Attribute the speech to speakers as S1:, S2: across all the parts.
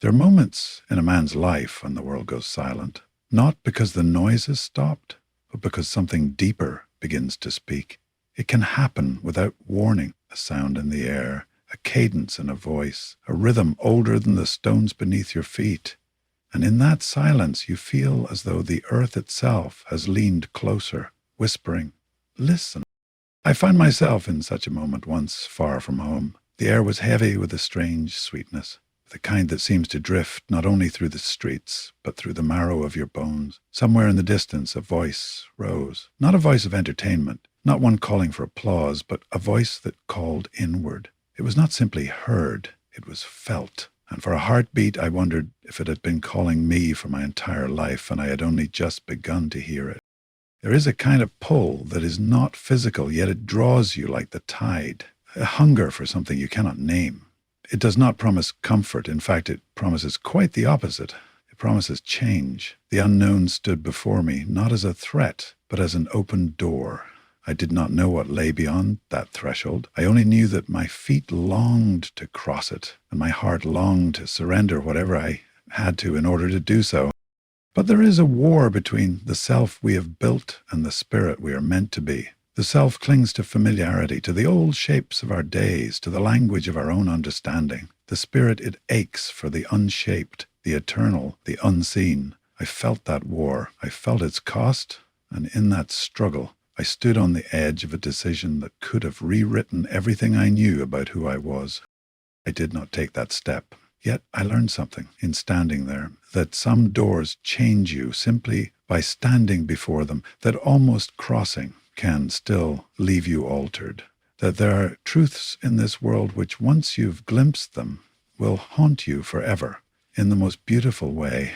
S1: There are moments in a man's life when the world goes silent, not because the noise has stopped, but because something deeper begins to speak. It can happen without warning: a sound in the air, a cadence in a voice, a rhythm older than the stones beneath your feet. And in that silence you feel as though the earth itself has leaned closer, whispering, "Listen." I found myself in such a moment once, far from home. The air was heavy with a strange sweetness, the kind that seems to drift not only through the streets, but through the marrow of your bones. Somewhere in the distance a voice rose, not a voice of entertainment, not one calling for applause, but a voice that called inward. It was not simply heard, it was felt. And for a heartbeat I wondered if it had been calling me for my entire life and I had only just begun to hear it. There is a kind of pull that is not physical, yet it draws you like the tide, a hunger for something you cannot name. It does not promise comfort. In fact, it promises quite the opposite. It promises change. The unknown stood before me, not as a threat, but as an open door. I did not know what lay beyond that threshold. I only knew that my feet longed to cross it, and my heart longed to surrender whatever I had to in order to do so. But there is a war between the self we have built and the spirit we are meant to be. The self clings to familiarity, to the old shapes of our days, to the language of our own understanding. The spirit, it aches for the unshaped, the eternal, the unseen. I felt that war. I felt its cost, and in that struggle, I stood on the edge of a decision that could have rewritten everything I knew about who I was. I did not take that step. Yet I learned something in standing there, that some doors change you simply by standing before them, that almost crossing can still leave you altered, that there are truths in this world which, once you've glimpsed them, will haunt you forever in the most beautiful way.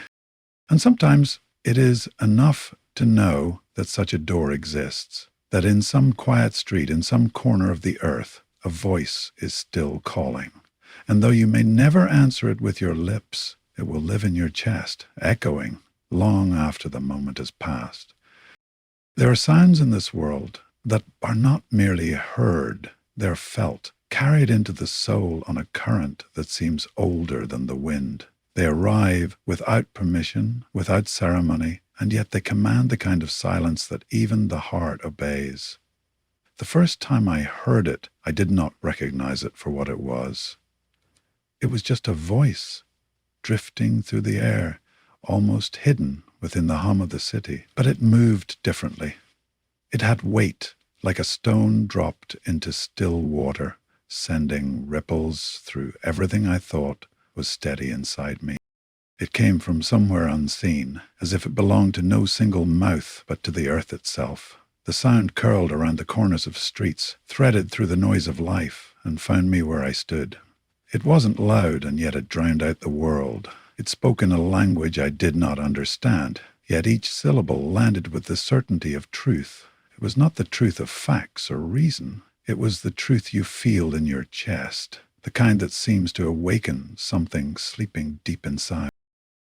S1: And sometimes it is enough to know that such a door exists, that in some quiet street, in some corner of the earth, a voice is still calling. And though you may never answer it with your lips, it will live in your chest, echoing long after the moment has passed. There are sounds in this world that are not merely heard, they're felt, carried into the soul on a current that seems older than the wind. They arrive without permission, without ceremony, and yet they command the kind of silence that even the heart obeys. The first time I heard it, I did not recognize it for what it was. It was just a voice, drifting through the air, almost hidden within the hum of the city, but it moved differently. It had weight, like a stone dropped into still water, sending ripples through everything I thought was steady inside me. It came from somewhere unseen, as if it belonged to no single mouth but to the earth itself. The sound curled around the corners of streets, threaded through the noise of life, and found me where I stood. It wasn't loud, and yet it drowned out the world. It spoke in a language I did not understand, yet each syllable landed with the certainty of truth. It was not the truth of facts or reason. It was the truth you feel in your chest, the kind that seems to awaken something sleeping deep inside.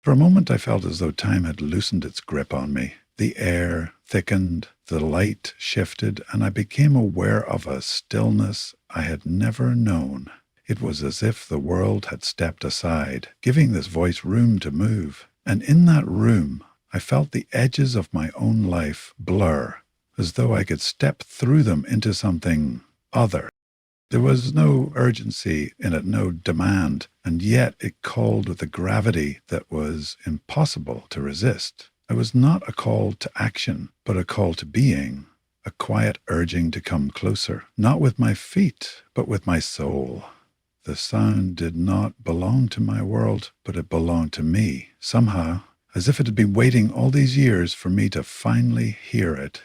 S1: For a moment I felt as though time had loosened its grip on me. The air thickened, the light shifted, and I became aware of a stillness I had never known. It was as if the world had stepped aside, giving this voice room to move. And in that room, I felt the edges of my own life blur, as though I could step through them into something other. There was no urgency in it, no demand, and yet it called with a gravity that was impossible to resist. It was not a call to action, but a call to being, a quiet urging to come closer, not with my feet, but with my soul. The sound did not belong to my world, but it belonged to me, somehow, as if it had been waiting all these years for me to finally hear it.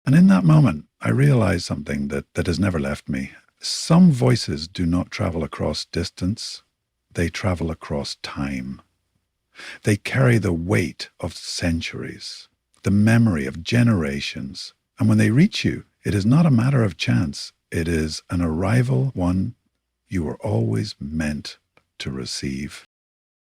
S1: And in that moment, I realized something that has never left me. Some voices do not travel across distance, they travel across time. They carry the weight of centuries, the memory of generations, and when they reach you, it is not a matter of chance, it is an arrival, one you were always meant to receive.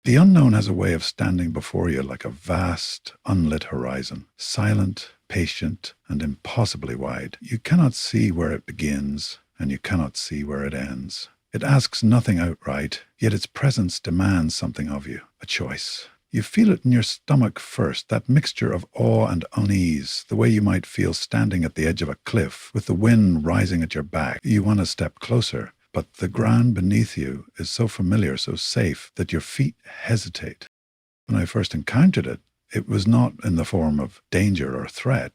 S1: The unknown has a way of standing before you like a vast, unlit horizon, silent, patient, and impossibly wide. You cannot see where it begins, and you cannot see where it ends. It asks nothing outright, yet its presence demands something of you, a choice. You feel it in your stomach first, that mixture of awe and unease, the way you might feel standing at the edge of a cliff with the wind rising at your back. You want to step closer, but the ground beneath you is so familiar, so safe, that your feet hesitate. When I first encountered it, it was not in the form of danger or threat.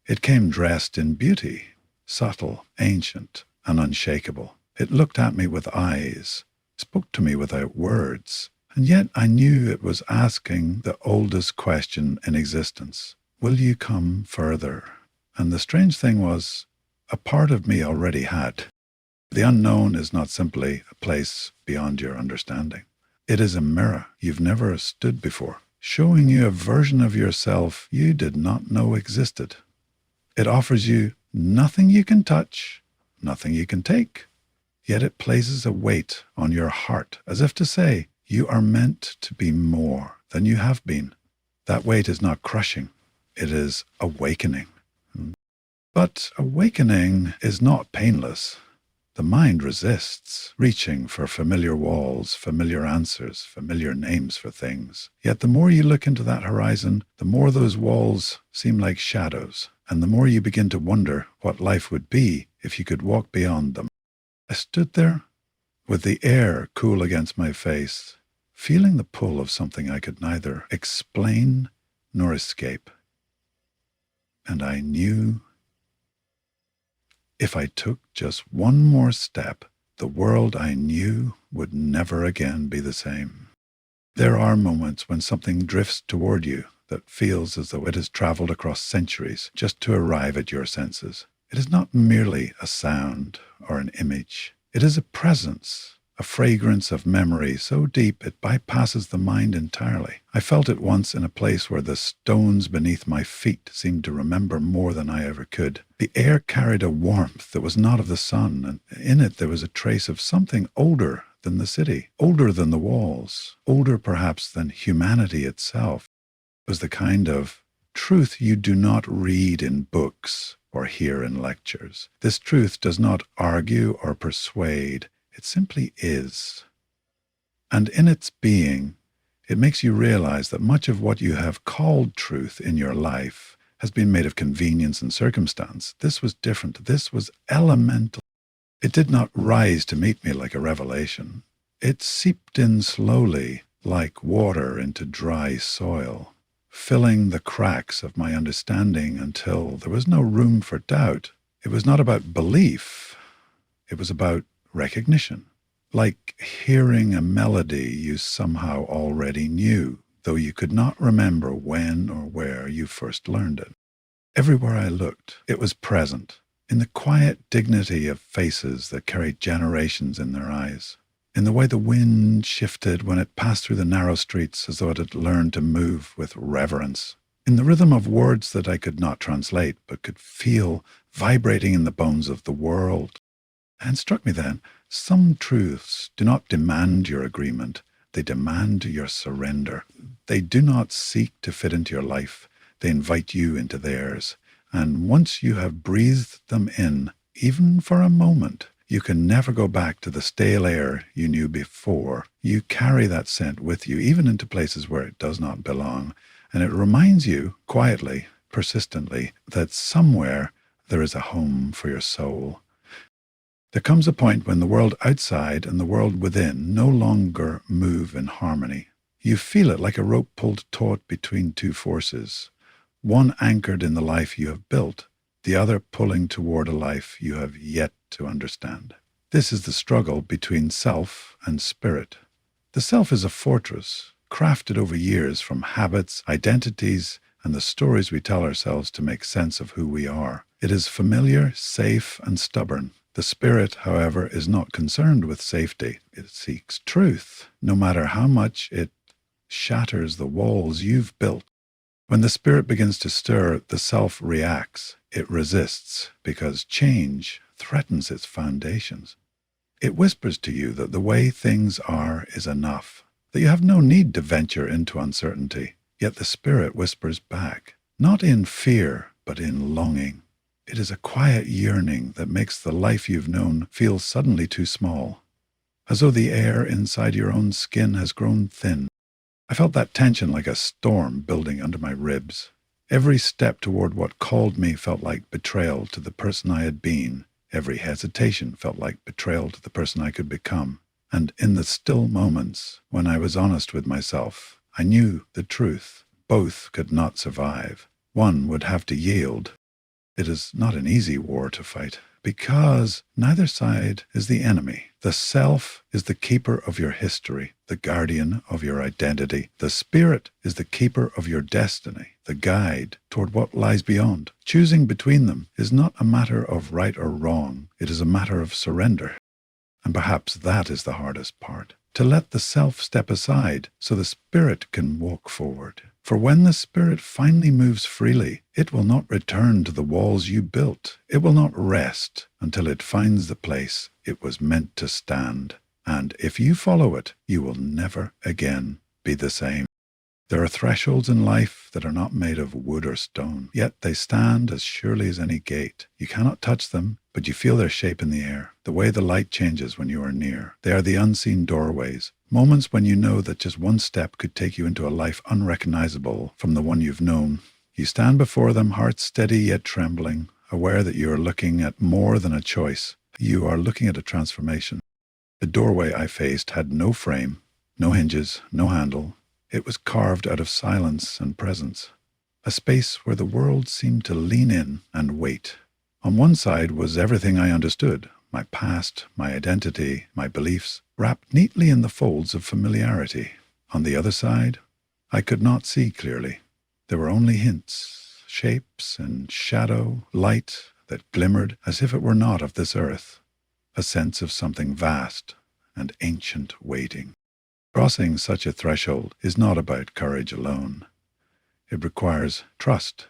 S1: It came dressed in beauty, subtle, ancient, and unshakable. It looked at me with eyes, spoke to me without words, and yet I knew it was asking the oldest question in existence. Will you come further? And the strange thing was, a part of me already had. The unknown is not simply a place beyond your understanding. It is a mirror you've never stood before, showing you a version of yourself you did not know existed. It offers you nothing you can touch, nothing you can take, yet it places a weight on your heart, as if to say, you are meant to be more than you have been. That weight is not crushing, it is awakening. But awakening is not painless. The mind resists, reaching for familiar walls, familiar answers, familiar names for things. Yet the more you look into that horizon, the more those walls seem like shadows, and the more you begin to wonder what life would be if you could walk beyond them. I stood there, with the air cool against my face, feeling the pull of something I could neither explain nor escape. And I knew if I took just one more step, the world I knew would never again be the same. There are moments when something drifts toward you that feels as though it has traveled across centuries just to arrive at your senses. It is not merely a sound or an image. It is a presence, a fragrance of memory so deep it bypasses the mind entirely. I felt it once in a place where the stones beneath my feet seemed to remember more than I ever could. The air carried a warmth that was not of the sun, and in it there was a trace of something older than the city, older than the walls, older perhaps than humanity itself. It was the kind of truth you do not read in books or hear in lectures. This truth does not argue or persuade. It simply is. And in its being, it makes you realize that much of what you have called truth in your life has been made of convenience and circumstance. This was different. This was elemental. It did not rise to meet me like a revelation. It seeped in slowly, like water into dry soil, filling the cracks of my understanding until there was no room for doubt. It was not about belief. It was about recognition, like hearing a melody you somehow already knew, though you could not remember when or where you first learned it. Everywhere I looked, it was present, in the quiet dignity of faces that carried generations in their eyes, in the way the wind shifted when it passed through the narrow streets as though it had learned to move with reverence, in the rhythm of words that I could not translate but could feel vibrating in the bones of the world. And struck me then, some truths do not demand your agreement, they demand your surrender. They do not seek to fit into your life, they invite you into theirs. And once you have breathed them in, even for a moment, you can never go back to the stale air you knew before. You carry that scent with you, even into places where it does not belong. And it reminds you, quietly, persistently, that somewhere there is a home for your soul. There comes a point when the world outside and the world within no longer move in harmony. You feel it like a rope pulled taut between two forces, one anchored in the life you have built, the other pulling toward a life you have yet to understand. This is the struggle between self and spirit. The self is a fortress, crafted over years from habits, identities, and the stories we tell ourselves to make sense of who we are. It is familiar, safe, and stubborn. The spirit, however, is not concerned with safety. It seeks truth, no matter how much it shatters the walls you've built. When the spirit begins to stir, the self reacts. It resists because change threatens its foundations. It whispers to you that the way things are is enough, that you have no need to venture into uncertainty. Yet the spirit whispers back, not in fear, but in longing. It is a quiet yearning that makes the life you've known feel suddenly too small. as though the air inside your own skin has grown thin. I felt that tension like a storm building under my ribs. Every step toward what called me felt like betrayal to the person I had been. Every hesitation felt like betrayal to the person I could become. And in the still moments, when I was honest with myself, I knew the truth. Both could not survive. One would have to yield. It is not an easy war to fight, because neither side is the enemy. The self is the keeper of your history, the guardian of your identity. The spirit is the keeper of your destiny, the guide toward what lies beyond. Choosing between them is not a matter of right or wrong. It is a matter of surrender. And perhaps that is the hardest part, to let the self step aside so the spirit can walk forward. For when the spirit finally moves freely, it will not return to the walls you built. It will not rest until it finds the place it was meant to stand. And if you follow it, you will never again be the same. There are thresholds in life that are not made of wood or stone, yet they stand as surely as any gate. You cannot touch them, but you feel their shape in the air, the way the light changes when you are near. They are the unseen doorways, moments when you know that just one step could take you into a life unrecognizable from the one you've known. You stand before them, heart steady yet trembling, aware that you are looking at more than a choice. You are looking at a transformation. The doorway I faced had no frame, no hinges, no handle. It was carved out of silence and presence, a space where the world seemed to lean in and wait. On one side was everything I understood, my past, my identity, my beliefs, wrapped neatly in the folds of familiarity. On the other side, I could not see clearly. There were only hints, shapes and shadow, light that glimmered as if it were not of this earth, a sense of something vast and ancient waiting. Crossing such a threshold is not about courage alone. It requires trust,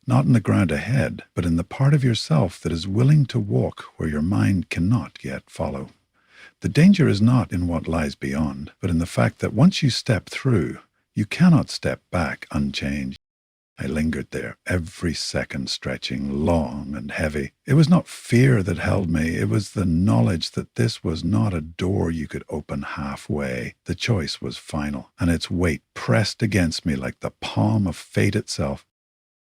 S1: not in the ground ahead, but in the part of yourself that is willing to walk where your mind cannot yet follow. The danger is not in what lies beyond, but in the fact that once you step through, you cannot step back unchanged. I lingered there, every second stretching, long and heavy. It was not fear that held me. It was the knowledge that this was not a door you could open halfway. The choice was final, and its weight pressed against me like the palm of fate itself.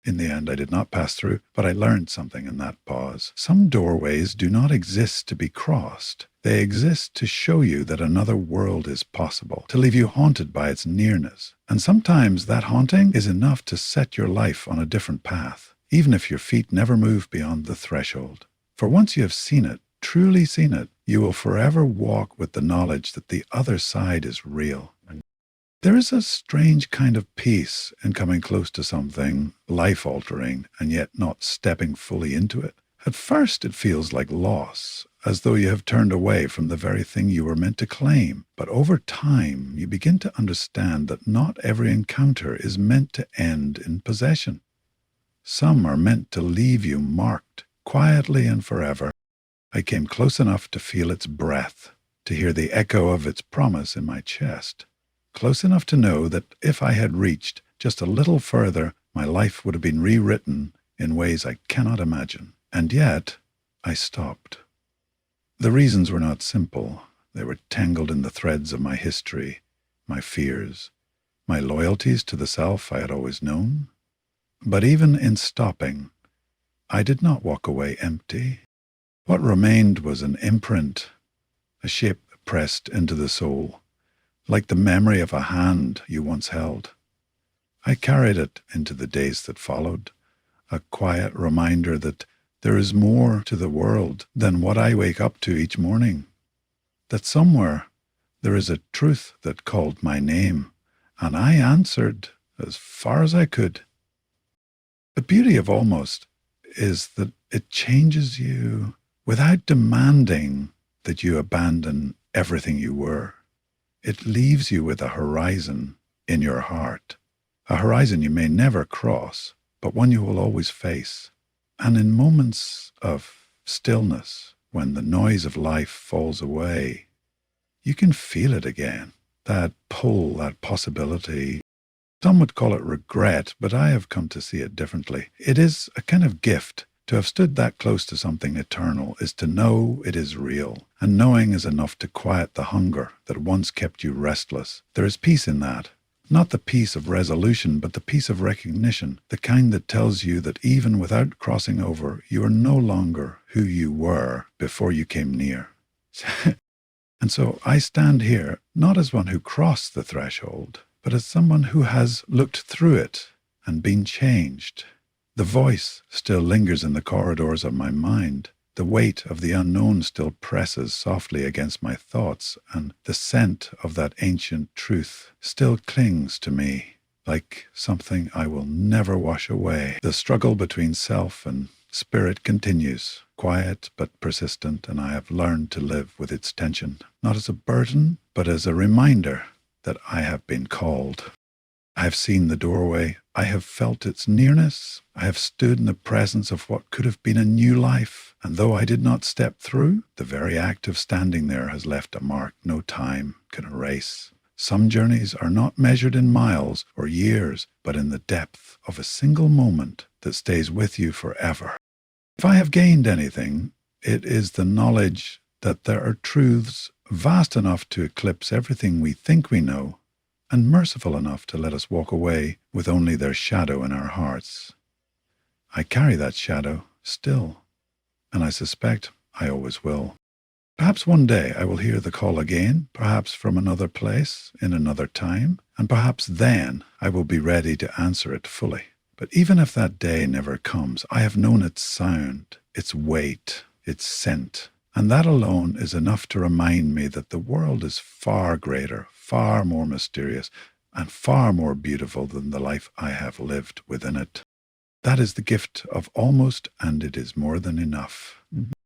S1: In the end, I did not pass through, but I learned something in that pause. Some doorways do not exist to be crossed. They exist to show you that another world is possible, to leave you haunted by its nearness. And sometimes that haunting is enough to set your life on a different path, even if your feet never move beyond the threshold. For once you have seen it, truly seen it, you will forever walk with the knowledge that the other side is real. There is a strange kind of peace in coming close to something life-altering and yet not stepping fully into it. At first it feels like loss, as though you have turned away from the very thing you were meant to claim. But over time, you begin to understand that not every encounter is meant to end in possession. Some are meant to leave you marked, quietly and forever. I came close enough to feel its breath, to hear the echo of its promise in my chest. Close enough to know that if I had reached just a little further, my life would have been rewritten in ways I cannot imagine. And yet, I stopped. The reasons were not simple. They were tangled in the threads of my history, my fears, my loyalties to the self I had always known. But even in stopping, I did not walk away empty. What remained was an imprint, a shape pressed into the soul, like the memory of a hand you once held. I carried it into the days that followed, a quiet reminder that there is more to the world than what I wake up to each morning, that somewhere there is a truth that called my name, and I answered as far as I could. The beauty of almost is that it changes you without demanding that you abandon everything you were. It leaves you with a horizon in your heart, a horizon you may never cross, but one you will always face. And in moments of stillness, when the noise of life falls away, you can feel it again, that pull, that possibility. Some would call it regret, but I have come to see it differently. It is a kind of gift To have stood that close to something eternal is to know it is real, and knowing is enough to quiet the hunger that once kept you restless. There is peace in that. Not the peace of resolution, but the peace of recognition, the kind that tells you that even without crossing over, you are no longer who you were before you came near. And so I stand here not as one who crossed the threshold, but as someone who has looked through it and been changed. The voice still lingers in the corridors of my mind. The weight of the unknown still presses softly against my thoughts, and the scent of that ancient truth still clings to me like something I will never wash away. The struggle between self and spirit continues, quiet but persistent, and I have learned to live with its tension, not as a burden, but as a reminder that I have been called. I have seen the doorway. I have felt its nearness. I have stood in the presence of what could have been a new life. And though I did not step through, the very act of standing there has left a mark no time can erase. Some journeys are not measured in miles or years, but in the depth of a single moment that stays with you forever. If I have gained anything, it is the knowledge that there are truths vast enough to eclipse everything we think we know, and merciful enough to let us walk away with only their shadow in our hearts. I carry that shadow still, and I suspect I always will. Perhaps one day I will hear the call again, perhaps from another place, in another time, and perhaps then I will be ready to answer it fully. But even if that day never comes, I have known its sound, its weight, its scent, and that alone is enough to remind me that the world is far greater, far more mysterious, and far more beautiful than the life I have lived within it. That is the gift of almost, and it is more than enough.